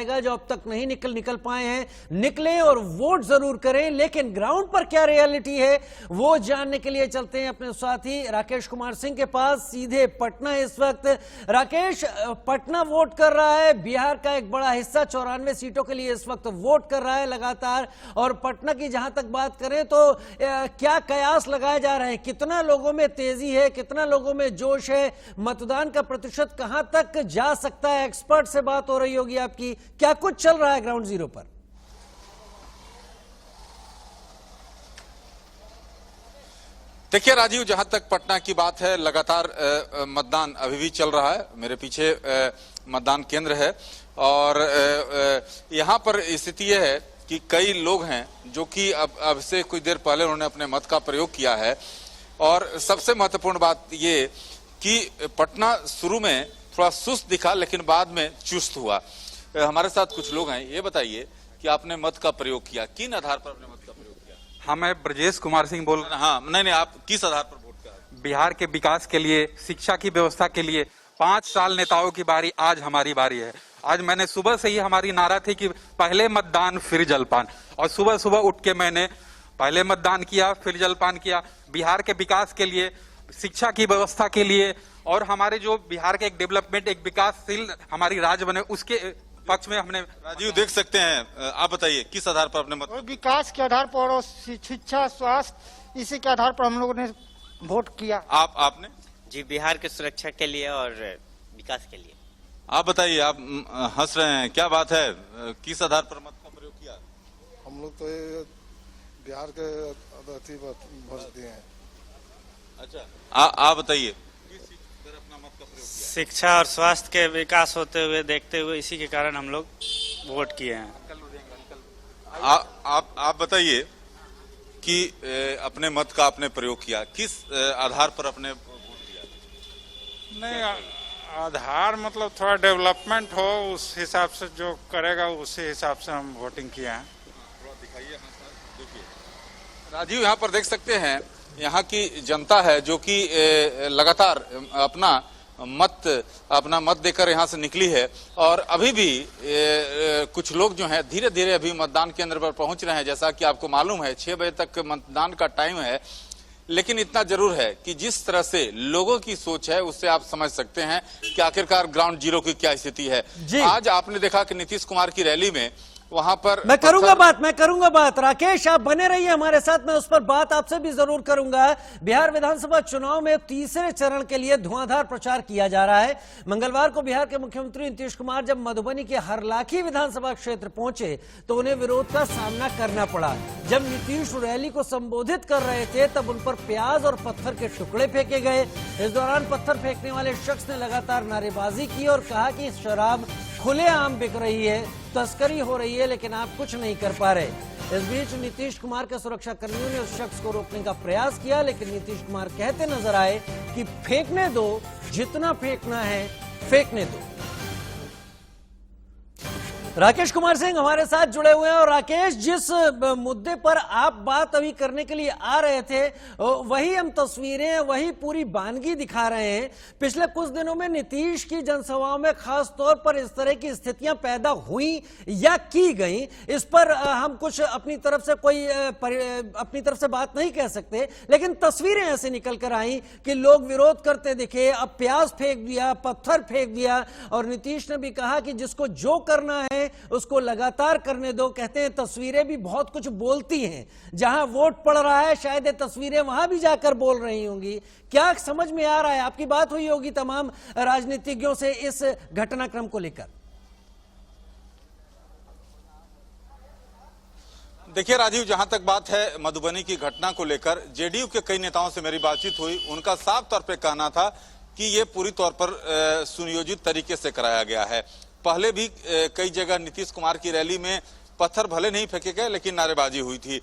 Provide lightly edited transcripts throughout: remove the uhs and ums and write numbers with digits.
जाएगा। जो अब तक नहीं निकल पाए हैं, निकलें और वोट जरूर करें। लेकिन ग्राउंड पर क्या रियलिटी है वो जानने के लिए चलते हैं अपने साथी राकेश कुमार सिंह के पास, सीधे पटना। इस वक्त राकेश, पटना वोट कर रहा है, बिहार का एक बड़ा हिस्सा 94 सीटों के लिए इस वक्त वोट कर रहा है लगातार। और पटना की जहां तक बात करें तो क्या कयास लगाए जा रहे हैं, कितना लोगों में तेजी है, कितना लोगों में जोश है, मतदान का प्रतिशत कहां तक जा सकता है? एक्सपर्ट से बात हो रही होगी आपकी, क्या कुछ चल रहा है ग्राउंड जीरो पर? देखिए राजीव, जहां तक पटना की बात है, लगातार मतदान अभी भी चल रहा है। मेरे पीछे मतदान केंद्र है और यहां पर स्थिति यह है कि कई लोग हैं जो कि अब से कुछ देर पहले उन्होंने अपने मत का प्रयोग किया है। और सबसे महत्वपूर्ण बात ये कि पटना शुरू में थोड़ा सुस्त दिखा लेकिन बाद में चुस्त हुआ। हमारे साथ कुछ लोग हैं, ये बताइए कि आपने मत का प्रयोग किया, किन आधार पर आपने मत का प्रयोग किया? हाँ, मैं ब्रजेश कुमार सिंह बोल रहा हूँ। हाँ, नहीं, आप किस आधार पर वोट किया? बिहार के विकास के लिए, शिक्षा की व्यवस्था के लिए 5 साल नेताओं की बारी, आज हमारी बारी है। आज मैंने सुबह से ही, हमारी नारा थी कि पहले मतदान फिर जलपान, और सुबह सुबह उठ के मैंने पहले मतदान किया फिर जलपान किया। बिहार के विकास के लिए, शिक्षा की व्यवस्था के लिए और हमारे जो बिहार के एक डेवलपमेंट, एक विकासशील हमारी राज्य बने, उसके पक्ष में हमने। राजीव, देख सकते हैं, आप बताइए किस आधार पर आपने मत? विकास के आधार पर और शिक्षा, स्वास्थ्य, इसी के आधार पर हम लोगों ने वोट किया। आपने? जी, बिहार की सुरक्षा के लिए और विकास के लिए। आप बताइए, आप हंस रहे हैं, क्या बात है, किस आधार पर मत का प्रयोग किया? हम लोग तो ये बिहार के अतिथि वोट दिए हैं। अच्छा, आप बताइए किस चीज पर अपना मत का प्रयोग किया? शिक्षा और स्वास्थ्य के विकास होते हुए देखते हुए इसी के कारण हम लोग वोट किए हैं। आप बताइए कि अपने मत का आपने प्रयोग किया, किस आधार पर अपने वोट दिया? नहीं, आधार मतलब थोड़ा डेवलपमेंट हो, उस हिसाब से जो करेगा उसी हिसाब से हम वोटिंग किए हैं। थोड़ा दिखाइए। देखिए राजीव, यहाँ पर देख सकते हैं यहाँ की जनता है जो कि लगातार अपना मत देकर यहाँ से निकली है। और अभी भी कुछ लोग जो हैं धीरे धीरे अभी मतदान केंद्र पर पहुंच रहे हैं। जैसा कि आपको मालूम है 6 बजे तक मतदान का टाइम है, लेकिन इतना जरूर है कि जिस तरह से लोगों की सोच है उससे आप समझ सकते हैं कि आखिरकार ग्राउंड जीरो की क्या स्थिति है। आज आपने देखा कि नीतीश कुमार की रैली में वहां पर मैं करूंगा बात। राकेश, आप बने रहिए हमारे साथ, मैं उस पर बात आपसे भी जरूर करूंगा। बिहार विधानसभा चुनाव में तीसरे चरण के लिए धुआंधार प्रचार किया जा रहा है। मंगलवार को बिहार के मुख्यमंत्री नीतीश कुमार जब मधुबनी के हरलाखी विधानसभा क्षेत्र पहुंचे तो उन्हें विरोध का सामना करना पड़ा। जब नीतीश रैली को संबोधित कर रहे थे तब उन पर प्याज और पत्थर के टुकड़े फेंके गए। इस दौरान पत्थर फेंकने वाले शख्स ने लगातार नारेबाजी की और कहा कि शराब खुलेआम बिक रही है, तस्करी हो रही है, लेकिन आप कुछ नहीं कर पा रहे। इस बीच नीतीश कुमार के सुरक्षा कर्मियों ने उस शख्स को रोकने का प्रयास किया, लेकिन नीतीश कुमार कहते नजर आए कि फेंकने दो, जितना फेंकना है फेंकने दो। राकेश कुमार सिंह हमारे साथ जुड़े हुए हैं। और राकेश, जिस मुद्दे पर आप बात अभी करने के लिए आ रहे थे वही हम तस्वीरें, वही पूरी वानगी दिखा रहे हैं। पिछले कुछ दिनों में नीतीश की जनसभाओं में खास तौर पर इस तरह की स्थितियां पैदा हुई या की गई, इस पर हम कुछ अपनी तरफ से बात नहीं कह सकते, लेकिन तस्वीरें ऐसे निकल कर आई कि लोग विरोध करते दिखे। अब प्याज फेंक दिया, पत्थर फेंक दिया, और नीतीश ने भी कहा कि जिसको जो करना है उसको लगातार करने दो। कहते हैं तस्वीरें भी बहुत कुछ बोलती हैं, जहां वोट पड़ रहा है शायद ये तस्वीरें वहां भी जाकर बोल रही होंगी। क्या समझ में आ रहा है? आपकी बात हुई होगी तमाम राजनीतिज्ञों से इस घटनाक्रम को लेकर। देखिए राजीव, जहां तक बात है मधुबनी की घटना को लेकर, जेडीयू के कई नेताओं से मेरी बातचीत हुई। उनका साफ तौर पर कहना था कि यह पूरी तौर पर सुनियोजित तरीके से कराया गया है। पहले भी कई जगह नीतीश कुमार की रैली में पत्थर भले नहीं फेंके गए लेकिन नारेबाजी हुई थी।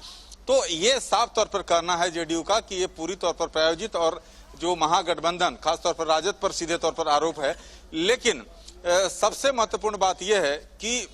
तो ये साफ तौर पर कहना है जेडीयू का कि ये पूरी तौर पर प्रायोजित, और जो महागठबंधन खासतौर पर राजद पर सीधे तौर पर आरोप है। लेकिन सबसे महत्वपूर्ण बात यह है कि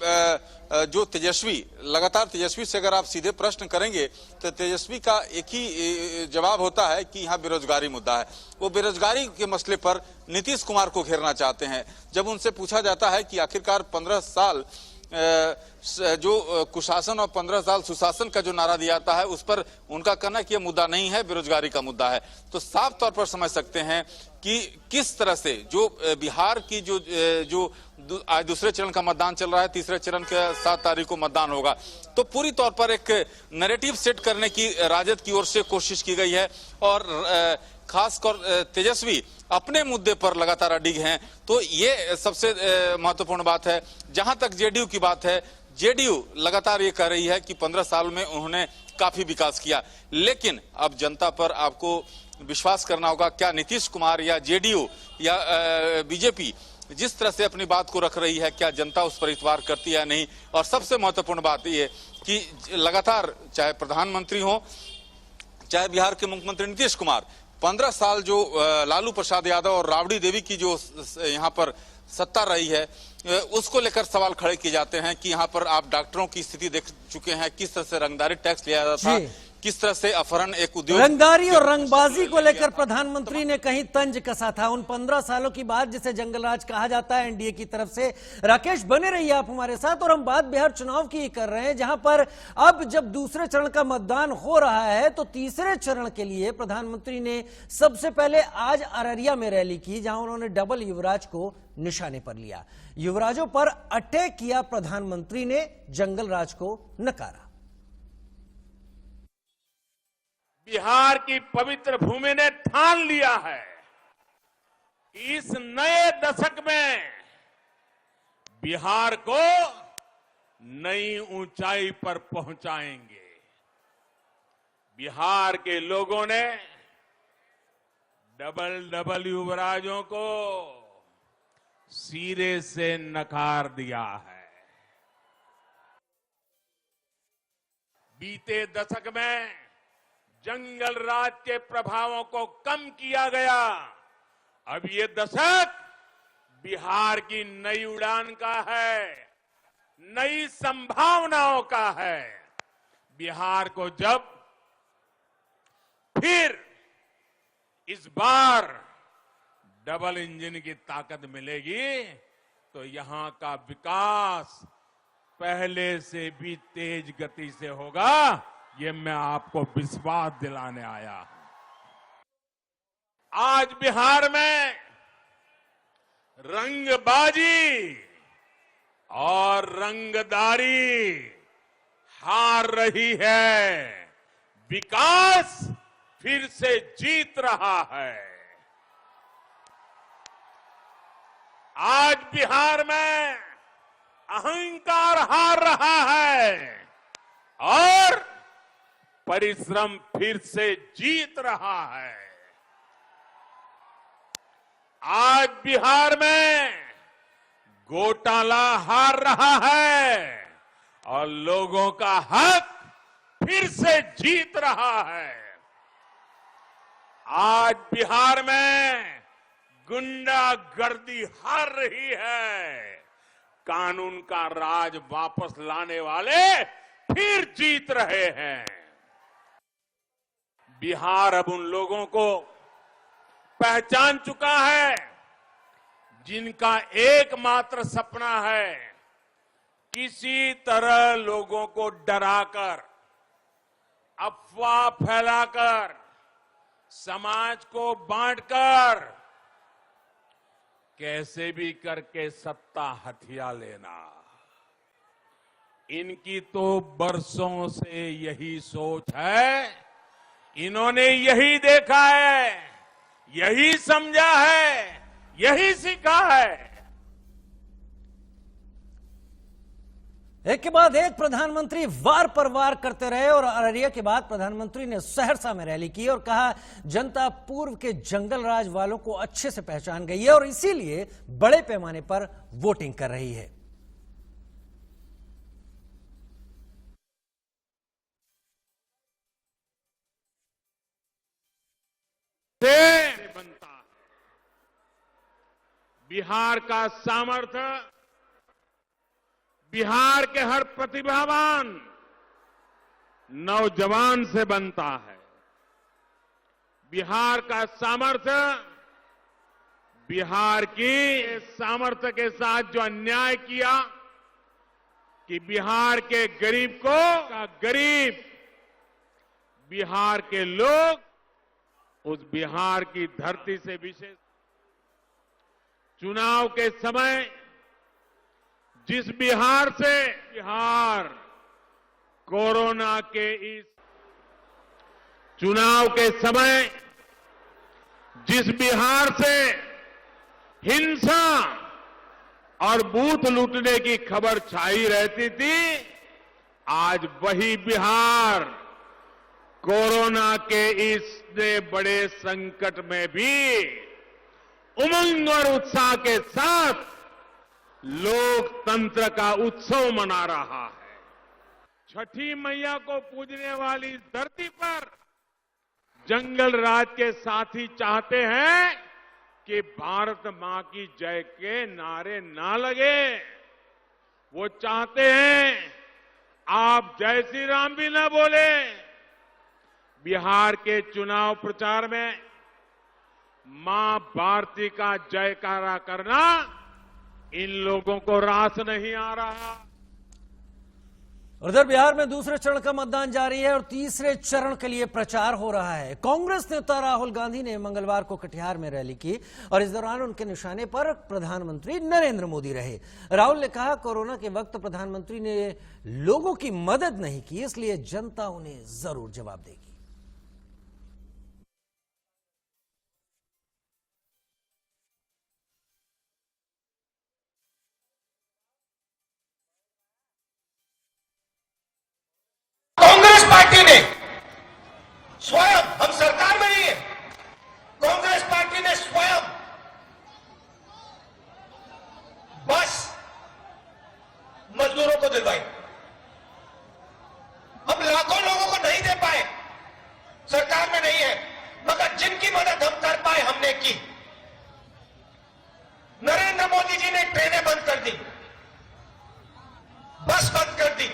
जो तेजस्वी, लगातार तेजस्वी से अगर आप सीधे प्रश्न करेंगे तो तेजस्वी का एक ही जवाब होता है कि यहाँ बेरोजगारी मुद्दा है। वो बेरोजगारी के मसले पर नीतीश कुमार को घेरना चाहते हैं। जब उनसे पूछा जाता है कि आखिरकार 15 साल जो कुशासन और 15 साल सुशासन का जो नारा दिया जाता है उस पर उनका कहना कि यह मुद्दा नहीं है, बेरोजगारी का मुद्दा है। तो साफ तौर पर समझ सकते हैं कि किस तरह से जो बिहार की जो आज दूसरे चरण का मतदान चल रहा है, तीसरे चरण के 7 तारीख को मतदान होगा, तो पूरी तौर पर एक नैरेटिव सेट करने की राजद की ओर से कोशिश की गई है और खासकर तेजस्वी अपने मुद्दे पर लगातार अडिग हैं। तो ये सबसे महत्वपूर्ण बात है। जहां तक जेडीयू की बात है, जेडीयू लगातार ये कह रही है कि 15 साल में उन्होंने काफी विकास किया, लेकिन अब जनता पर आपको विश्वास करना होगा। क्या नीतीश कुमार या जेडीयू या बीजेपी जिस तरह से अपनी बात को रख रही है, क्या जनता उस पर इतबार करती है या नहीं? और सबसे महत्वपूर्ण बात यह कि लगातार चाहे प्रधानमंत्री हो, चाहे बिहार के मुख्यमंत्री नीतीश कुमार, 15 साल जो लालू प्रसाद यादव और राबड़ी देवी की जो यहाँ पर सत्ता रही है, उसको लेकर सवाल खड़े किए जाते हैं कि यहाँ पर आप डॉक्टरों की स्थिति देख चुके हैं, किस तरह से रंगदारी टैक्स लिया जाता था, किस तरह से अपहरण एक उद्योग, रंगदारी और रंगबाजी को लेकर प्रधानमंत्री ने कहीं तंज कसा था। उन 15 सालों की बात जिसे जंगल राज कहा जाता है एनडीए की तरफ से। राकेश बने रहिए आप हमारे साथ, और हम बात बिहार चुनाव की कर रहे हैं, जहां पर अब जब दूसरे चरण का मतदान हो रहा है तो तीसरे चरण के लिए प्रधानमंत्री ने सबसे पहले आज अररिया में रैली की, जहां उन्होंने डबल युवराज को निशाने पर लिया। युवराजों पर अटैक किया प्रधानमंत्री ने, जंगल राज को नकारा। बिहार की पवित्र भूमि ने ठान लिया है कि इस नए दशक में बिहार को नई ऊंचाई पर पहुंचाएंगे। बिहार के लोगों ने डबल युवराजों को सिरे से नकार दिया है। बीते दशक में जंगल राज के प्रभावों को कम किया गया। अब ये दशक बिहार की नई उड़ान का है, नई संभावनाओं का है। बिहार को जब फिर इस बार डबल इंजन की ताकत मिलेगी तो यहां का विकास पहले से भी तेज गति से होगा। ये मैं आपको विश्वास दिलाने आया हूं। आज बिहार में रंगबाजी और रंगदारी हार रही है, विकास फिर से जीत रहा है। आज बिहार में अहंकार हार रहा है और परिश्रम फिर से जीत रहा है। आज बिहार में घोटाला हार रहा है और लोगों का हक फिर से जीत रहा है। आज बिहार में गुंडागर्दी हार रही है, कानून का राज वापस लाने वाले फिर जीत रहे हैं। बिहार अब उन लोगों को पहचान चुका है जिनका एकमात्र सपना है किसी तरह लोगों को डराकर, अफवाह फैलाकर, समाज को बांटकर कैसे भी करके सत्ता हथिया लेना। इनकी तो बरसों से यही सोच है। इन्होंने यही देखा है, यही समझा है, यही सीखा है। एक के बाद एक प्रधानमंत्री वार पर वार करते रहे और अररिया के बाद प्रधानमंत्री ने सहरसा में रैली की और कहा जनता पूर्व के जंगल राज वालों को अच्छे से पहचान गई है और इसीलिए बड़े पैमाने पर वोटिंग कर रही है। बनता है बिहार का सामर्थ्य, बिहार के हर प्रतिभावान नौजवान से बनता है। बिहार का सामर्थ्य, बिहार की सामर्थ्य के साथ जो अन्याय किया, कि बिहार के गरीब को गरीब, बिहार के लोग उस बिहार की धरती से विशेष चुनाव के समय जिस बिहार से बिहार कोरोना के इस चुनाव के समय जिस बिहार से हिंसा और बूथ लूटने की खबर छाई रहती थी, आज वही बिहार कोरोना के इस बड़े संकट में भी उमंग और उत्साह के साथ लोकतंत्र का उत्सव मना रहा है। छठी मैया को पूजने वाली इस धरती पर जंगल राज के साथी चाहते हैं कि भारत मां की जय के नारे ना लगे। वो चाहते हैं आप जय श्री राम भी ना बोले। बिहार के चुनाव प्रचार में मां भारती का जयकारा करना इन लोगों को रास नहीं आ रहा। उधर बिहार में दूसरे चरण का मतदान जारी है और तीसरे चरण के लिए प्रचार हो रहा है। कांग्रेस नेता राहुल गांधी ने मंगलवार को कटिहार में रैली की और इस दौरान उनके निशाने पर प्रधानमंत्री नरेंद्र मोदी रहे। राहुल ने कहा, कोरोना के वक्त प्रधानमंत्री ने लोगों की मदद नहीं की, इसलिए जनता उन्हें जरूर जवाब देगी। कांग्रेस पार्टी ने स्वयं, हम सरकार में नहीं है, कांग्रेस पार्टी ने स्वयं बस मजदूरों को दिलवाई। हम लाखों लोगों को नहीं दे पाए, सरकार में नहीं है, मगर जिनकी मदद हम कर पाए हमने की। नरेंद्र मोदी जी ने ट्रेनें बंद कर दी, बस बंद कर दी।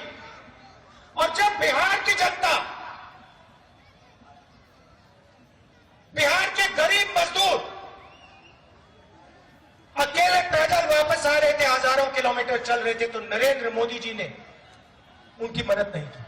और जब बिहार की जनता, बिहार के गरीब मजदूर अकेले पैदल वापस आ रहे थे, हजारों किलोमीटर चल रहे थे, तो नरेंद्र मोदी जी ने उनकी मदद नहीं की।